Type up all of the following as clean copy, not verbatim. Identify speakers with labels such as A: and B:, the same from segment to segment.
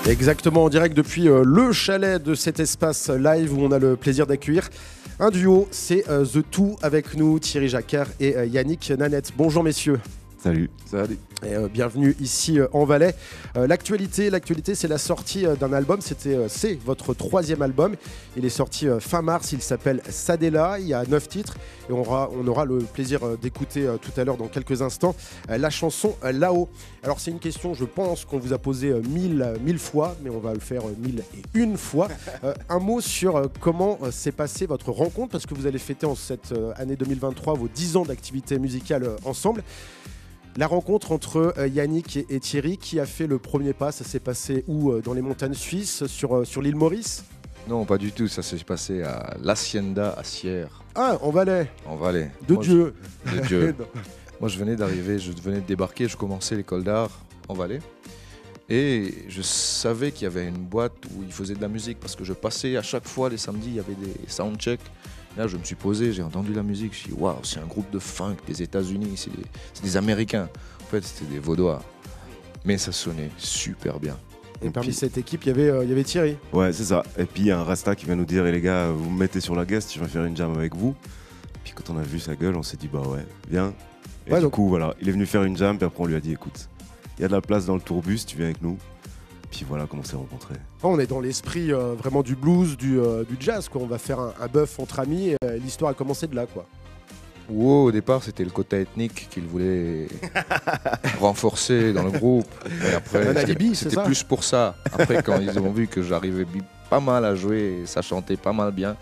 A: Exactement, en direct depuis le chalet de cet espace live où on a le plaisir d'accueillir un duo, c'est The Two avec nous, Thierry Jacquard et Yannick Nanette. Bonjour messieurs.
B: Salut.
C: Salut.
A: Et bienvenue ici en Valais. L'actualité, c'est la sortie d'un album. C'est votre troisième album. Il est sorti fin mars. Il s'appelle Sadela. Il y a 9 titres et on aura le plaisir d'écouter tout à l'heure dans quelques instants la chanson Là-haut. Alors c'est une question, je pense qu'on vous a posé mille fois, mais on va le faire 1001 fois. Un mot sur comment s'est passée votre rencontre, parce que vous allez fêter en cette année 2023 vos 10 ans d'activité musicale ensemble. La rencontre entre Yannick et Thierry, qui a fait le premier pas, ça s'est passé où? Dans les montagnes suisses, sur l'île Maurice?
C: Non, pas du tout. Ça s'est passé à l'Hacienda à Sierre.
A: Ah, en Valais.
C: En Valais.
A: De Dieu.
C: De Dieu. Moi, je venais d'arriver, je venais de débarquer, je commençais l'école d'art en Valais. Et je savais qu'il y avait une boîte où ils faisaient de la musique, parce que je passais à chaque fois les samedis, il y avait des soundchecks. Là, je me suis posé, j'ai entendu la musique, je me suis dit, waouh, c'est un groupe de funk des États-Unis, c'est des Américains. En fait, c'était des Vaudois. Mais ça sonnait super bien.
A: Et parmi cette équipe, il y avait Thierry.
B: Ouais, c'est ça. Et puis il y a un Rasta qui vient nous dire, les gars, vous me mettez sur la guest, je vais faire une jam avec vous. Puis quand on a vu sa gueule, on s'est dit, bah ouais, viens. Et
A: ouais,
B: du coup, voilà, il est venu faire une jam, puis après on lui a dit, écoute, il y a de la place dans le tourbus, tu viens avec nous. Puis voilà comment on s'est rencontrés.
A: On est dans l'esprit vraiment du blues, du jazz, quoi. On va faire un bœuf entre amis. Et l'histoire a commencé de là, quoi.
C: Wow, au départ, c'était le quota ethnique qu'il voulait renforcer dans le groupe. Et après, c'était plus pour ça. Après, quand ils ont vu que j'arrivais pas mal à jouer, et ça chantait pas mal bien,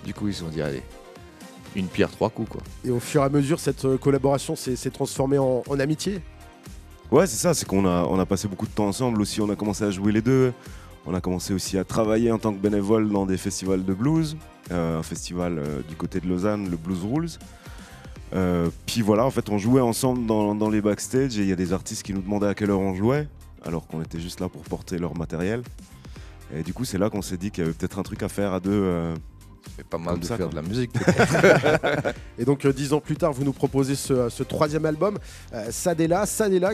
C: du coup, ils se sont dit, allez, une pierre, 3 coups, quoi.
A: Et au fur et à mesure, cette collaboration s'est transformée en amitié.
B: Ouais, c'est ça, c'est qu'on a passé beaucoup de temps ensemble aussi, on a commencé à jouer les deux. On a commencé aussi à travailler en tant que bénévole dans des festivals de blues. Un festival du côté de Lausanne, le Blues Rules. Puis voilà, en fait, on jouait ensemble dans les backstage et il y a des artistes qui nous demandaient à quelle heure on jouait, alors qu'on était juste là pour porter leur matériel. Et du coup, c'est là qu'on s'est dit qu'il y avait peut-être un truc à faire à deux.
C: C'est pas mal de faire de la musique.
A: Et donc 10 ans plus tard, vous nous proposez ce troisième album, Sadela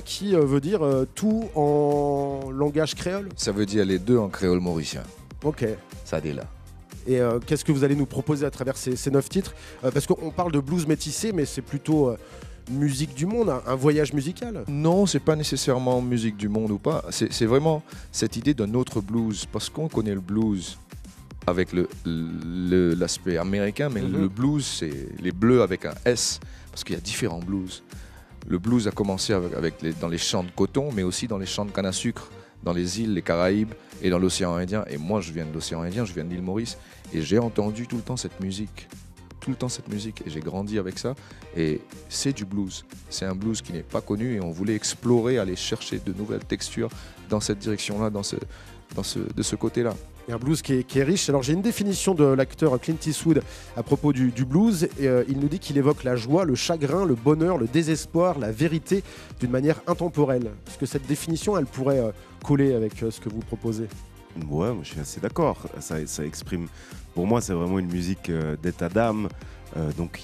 A: qui veut dire tout en langage créole.
C: Ça veut dire les deux en créole mauricien.
A: Ok.
C: Sadela.
A: Et qu'est-ce que vous allez nous proposer à travers ces 9 titres? Parce qu'on parle de blues métissé, mais c'est plutôt musique du monde, un voyage musical.
C: Non, c'est pas nécessairement musique du monde ou pas. C'est vraiment cette idée d'un autre blues. Parce qu'on connaît le blues avec l'aspect américain, mais le blues, c'est les bleus avec un S, parce qu'il y a différents blues. Le blues a commencé dans les champs de coton, mais aussi dans les champs de canne à sucre, dans les îles, les Caraïbes et dans l'océan Indien. Et moi, je viens de l'océan Indien, je viens de l'île Maurice, et j'ai entendu tout le temps cette musique. Et j'ai grandi avec ça. Et c'est du blues. C'est un blues qui n'est pas connu, et on voulait explorer, aller chercher de nouvelles textures dans cette direction-là, de ce côté-là.
A: Et un blues qui est riche. Alors j'ai une définition de l'acteur Clint Eastwood à propos du blues. Et, il nous dit qu'il évoque la joie, le chagrin, le bonheur, le désespoir, la vérité d'une manière intemporelle. Est-ce que cette définition, elle pourrait coller avec ce que vous proposez?
B: Ouais, moi je suis assez d'accord. Ça exprime, pour moi c'est vraiment une musique d'état d'âme. Donc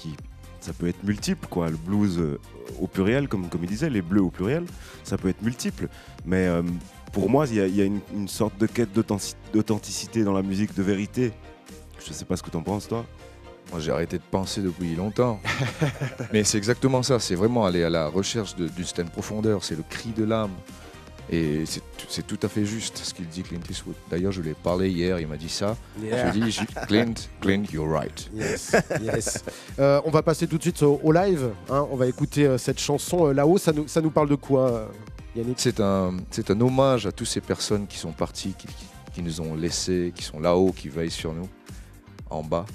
B: ça peut être multiple, quoi. Le blues au pluriel, comme il disait, les bleus au pluriel, ça peut être multiple. Mais pour moi, il y a une sorte de quête d'authenticité dans la musique, de vérité. Je sais pas ce que t'en penses, toi.
C: Moi, j'ai arrêté de penser depuis longtemps. Mais c'est exactement ça. C'est vraiment aller à la recherche d'une certaine profondeur. C'est le cri de l'âme. Et c'est tout à fait juste ce qu'il dit, Clint Eastwood. D'ailleurs, je lui ai parlé hier, il m'a dit ça. Yeah. Je lui ai dit, Clint, you're right.
A: Yes, yes. On va passer tout de suite au live. Hein. On va écouter cette chanson Là-haut. Ça nous parle de quoi, Yannick?
C: C'est un hommage à toutes ces personnes qui sont parties, qui nous ont laissés, qui sont là-haut, qui veillent sur nous, en bas.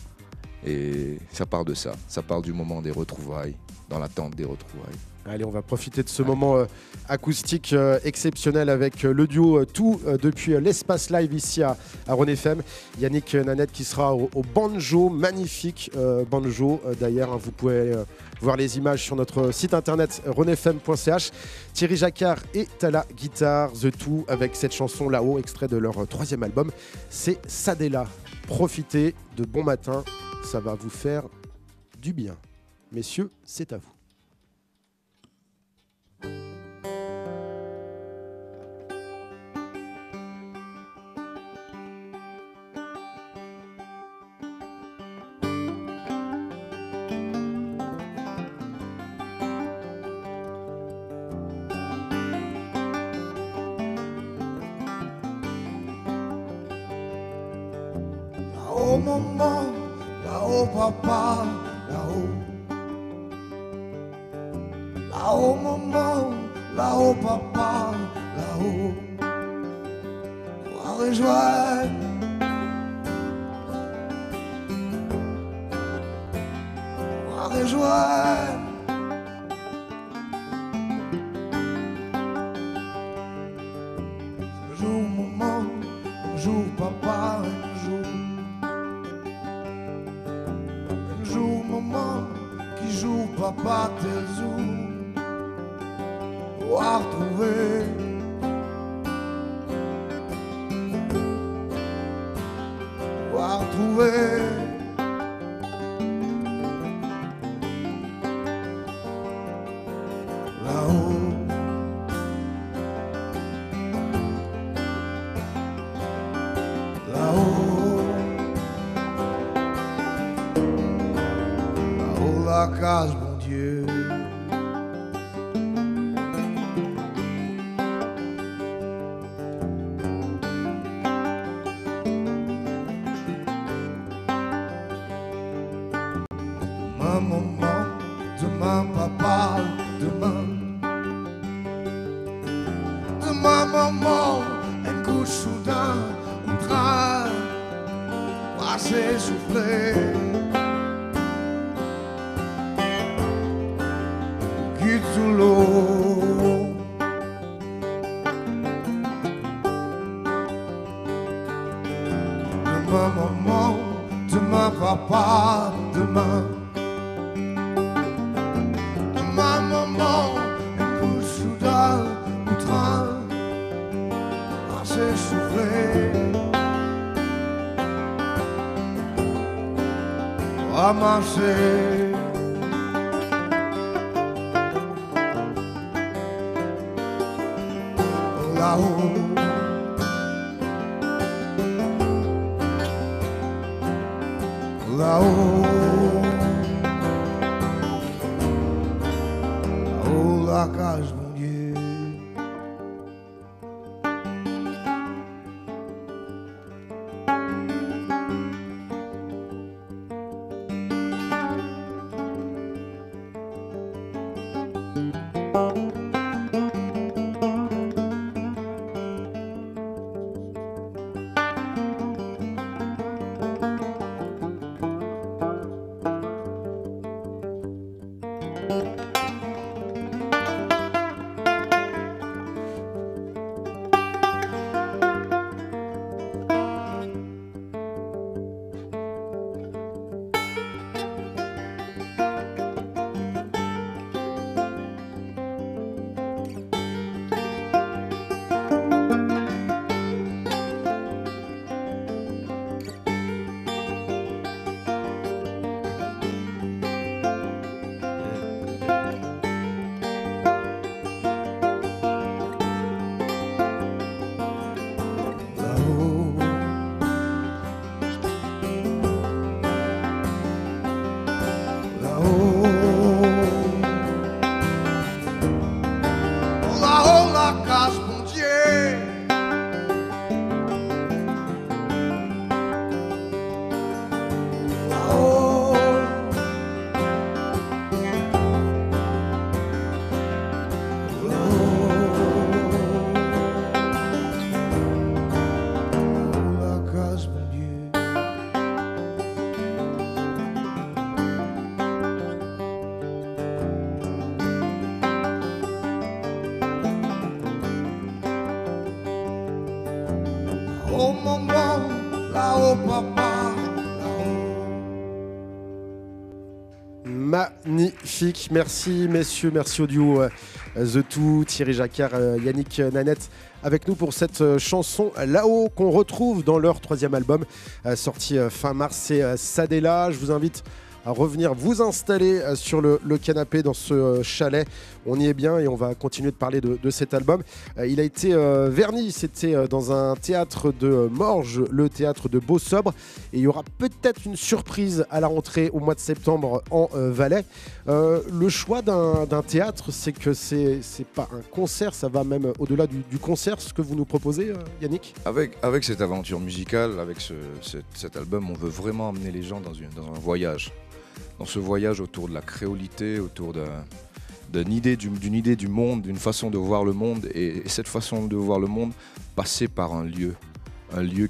C: Et ça parle de ça. Ça parle du moment des retrouvailles, dans l'attente des retrouvailles.
A: Allez, on va profiter de ce moment acoustique exceptionnel avec le duo Tout depuis l'espace live ici à Rhône FM. Yannick Nanette qui sera au banjo, magnifique banjo d'ailleurs. Hein, vous pouvez voir les images sur notre site internet rhônefm.ch. Thierry Jacquard est à la guitare, The Two avec cette chanson Là-haut, extrait de leur troisième album. C'est Sadela. Profitez de bon matin, ça va vous faire du bien. Messieurs, c'est à vous.
D: Là-haut maman, là-haut papa, là-haut. Là-haut maman, là-haut papa, là-haut. On va rejoindre. On va rejoindre. Un jour maman, un jour papa, un jour maman, qui joue papa tel jour. On va retrouver. On va retrouver. Là-haut. Là-haut. Là-haut la case, mon Dieu. Demain maman, demain papa, demain. Demain maman, un coup de soudain, au train, va s'essouffler. Quitte sous l'eau. Demain maman, demain papa, demain. Demain maman, un coup de soudain, au train, va s'essouffler. Va marcher. Là-haut. Là-haut. Là-haut la cage, mon Dieu. Là-haut la cage, mon Dieu. Là-haut. Là-haut la cage, mon Dieu. Oh maman, là-haut papa,
A: Magnifique, merci messieurs, merci au duo The Two, Thierry Jacquard, Yannick Nanette avec nous pour cette chanson Là-haut qu'on retrouve dans leur troisième album sorti fin mars, c'est Sadela. Je vous invite à revenir vous installer sur le canapé dans ce chalet. On y est bien et on va continuer de parler de cet album. Il a été verni, c'était dans un théâtre de Morges, le théâtre de Beau-Sobre. Et il y aura peut-être une surprise à la rentrée au mois de septembre en Valais. Le choix d'un théâtre, c'est que c'est pas un concert, ça va même au-delà du concert, ce que vous nous proposez, Yannick.
C: Avec cette aventure musicale, avec cet album, on veut vraiment emmener les gens dans un voyage. Dans ce voyage autour de la créolité, autour d'une idée du monde, d'une façon de voir le monde. Et cette façon de voir le monde, passer par un lieu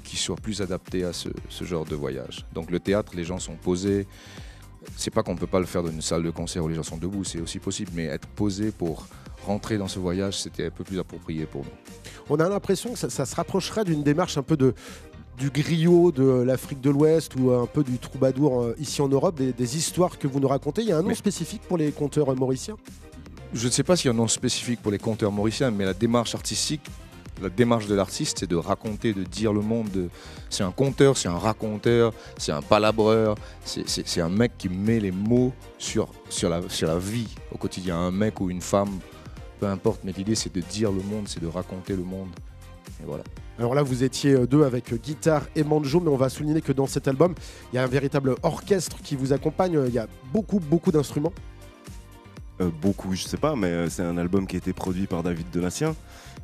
C: qui soit plus adapté à ce genre de voyage. Donc le théâtre, les gens sont posés. C'est pas qu'on ne peut pas le faire dans une salle de concert où les gens sont debout, c'est aussi possible, mais être posé pour rentrer dans ce voyage, c'était un peu plus approprié pour nous.
A: On a l'impression que ça se rapprochera d'une démarche un peu du griot de l'Afrique de l'Ouest ou un peu du troubadour ici en Europe, des histoires que vous nous racontez. Il y a un nom spécifique pour les conteurs mauriciens?
C: Je ne sais pas s'il y a un nom spécifique pour les conteurs mauriciens, mais la démarche artistique, la démarche de l'artiste, c'est de raconter, de dire le monde. C'est un conteur, c'est un raconteur, c'est un palabreur, c'est un mec qui met les mots sur la vie au quotidien. Un mec ou une femme, peu importe, mais l'idée c'est de dire le monde, c'est de raconter le monde. Et voilà.
A: Alors là, vous étiez deux avec guitare et banjo, mais on va souligner que dans cet album, il y a un véritable orchestre qui vous accompagne. Il y a beaucoup d'instruments.
B: Beaucoup, je sais pas, mais c'est un album qui a été produit par David Donatien,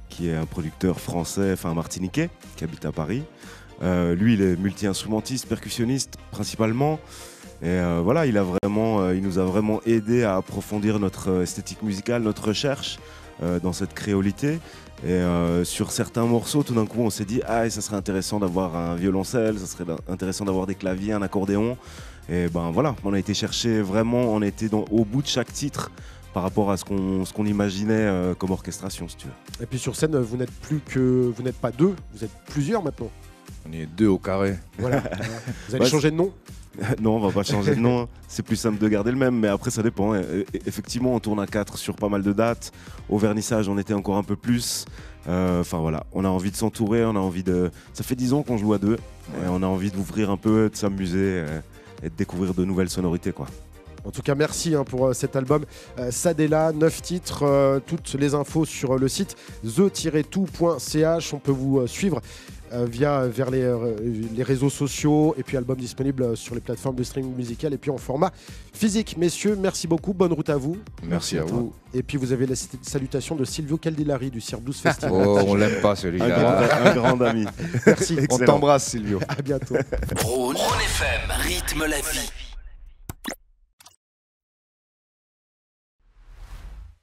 B: qui est un producteur français, enfin martiniquais, qui habite à Paris. Lui, il est multi-instrumentiste, percussionniste principalement. Et voilà, il nous a vraiment aidé à approfondir notre esthétique musicale, notre recherche dans cette créolité. Et sur certains morceaux, tout d'un coup, on s'est dit ça serait intéressant d'avoir un violoncelle, ça serait intéressant d'avoir des claviers, un accordéon. Et ben voilà, on a été chercher vraiment, on était au bout de chaque titre par rapport à ce qu'on imaginait comme orchestration, si tu veux.
A: Et puis sur scène, vous n'êtes pas deux, vous êtes plusieurs maintenant.
C: On est deux au carré.
A: Voilà. Vous allez changer de nom?
B: Non, on va pas changer de nom. C'est plus simple de garder le même, mais après ça dépend. Effectivement, on tourne à 4 sur pas mal de dates. Au vernissage, on était encore un peu plus. Enfin voilà, on a envie de s'entourer, on a envie de. Ça fait 10 ans qu'on joue à deux. Et on a envie d'ouvrir un peu, de s'amuser et de découvrir de nouvelles sonorités, quoi.
A: En tout cas, merci pour cet album Sadela, 9 titres, toutes les infos sur le site the-tout.ch. On peut vous suivre vers les réseaux sociaux et puis album disponible sur les plateformes de streaming musical et puis en format physique. Messieurs, merci beaucoup, bonne route à vous.
C: Merci à vous.
A: Et puis vous avez la salutation de Silvio Caldilari du Cirque 12 Festival.
C: Oh, on l'aime pas celui-là.
B: Un grand ami.
A: Merci.
C: On t'embrasse Silvio.
A: À bientôt.
E: Rhône FM rythme la vie.